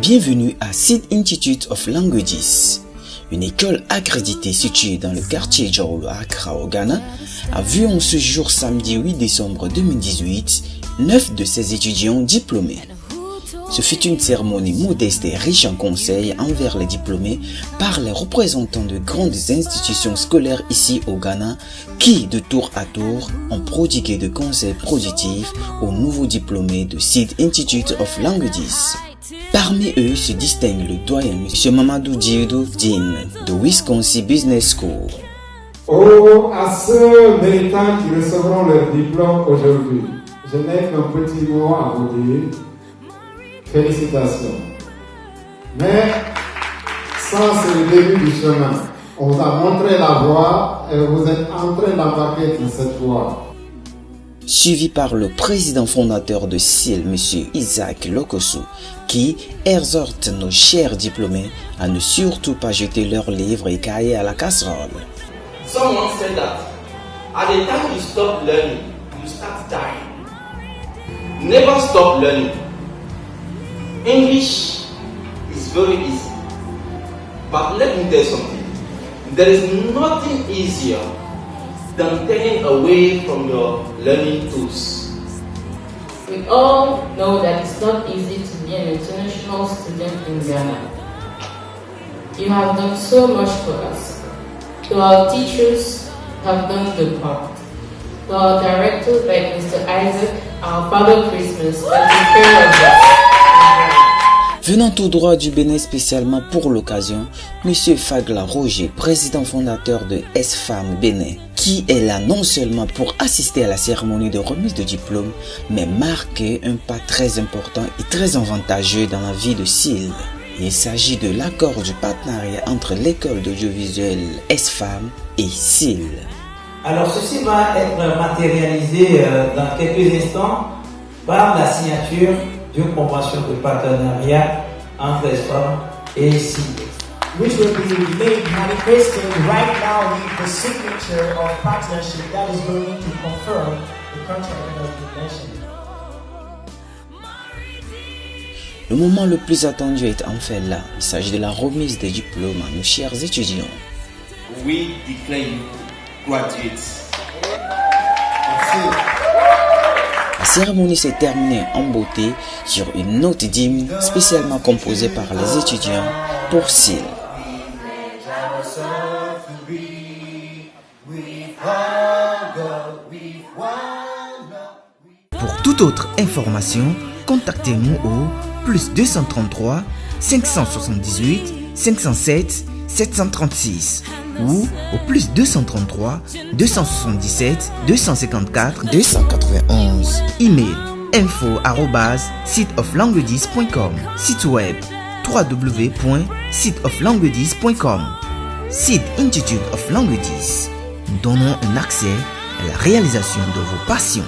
Bienvenue à Seed Institute of Languages. Une école accréditée située dans le quartier Djawlo à Accra au Ghana a vu en ce jour samedi 8 décembre 2018 9 de ses étudiants diplômés. Ce fut une cérémonie modeste et riche en conseils envers les diplômés par les représentants de grandes institutions scolaires ici au Ghana qui, de tour à tour, ont prodigué de conseils positifs aux nouveaux diplômés de Seed Institute of Languages. Parmi eux se distingue le doyen M. Mamadou Diédou Din de Wisconsin Business School. Oh, à ceux méritants qui recevront leur diplôme aujourd'hui, je n'ai qu'un petit mot à vous dire. Félicitations. Mais ça, c'est le début du chemin. On vous a montré la voie et vous êtes en train d'embarquer dans cette voie. Suivi par le président fondateur de SIL, M. Isaac Lokosu, qui exhorte nos chers diplômés à ne surtout pas jeter leurs livres et cahiers à la casserole. Someone said that at the time you stop learning, you start dying. Never stop learning. English is very easy, but let me tell you something. There is nothing easier than turning away from your learning tools. We all know that it's not easy to be an international student in Ghana. You have done so much for us. To our teachers have done the part. To our directors like Mr. Isaac, our Father Christmas, and take care of us. Venant tout droit du Bénin spécialement pour l'occasion, M. Fagla Roger, président fondateur de S-Fam Bénin, qui est là non seulement pour assister à la cérémonie de remise de diplôme, mais marquer un pas très important et très avantageux dans la vie de SIL. Il s'agit de l'accord du partenariat entre l'école d'audiovisuel S-Fam et SIL. Alors ceci va être matérialisé dans quelques instants par la signature d'une convention de partenariat entre S-Fam et SIL. Which will be made manifested right now with the signature of partnership that is going to confirm the contract that has been mentioned. Le moment le plus attendu est enfin là. Il s'agit de la remise des diplômes à nos chers étudiants. We declare you graduates. La cérémonie s'est terminée en beauté sur une note d'hymne spécialement composée par les étudiants pour SIL. Pour toute autre information, contactez-nous au +233 578 507 736 ou au +233 277 254 291. Email info@seedoflanguages.com. Site web www.seedoflanguages.com. Seed Institute of Languages. Nous donnons un accès à la réalisation de vos passions.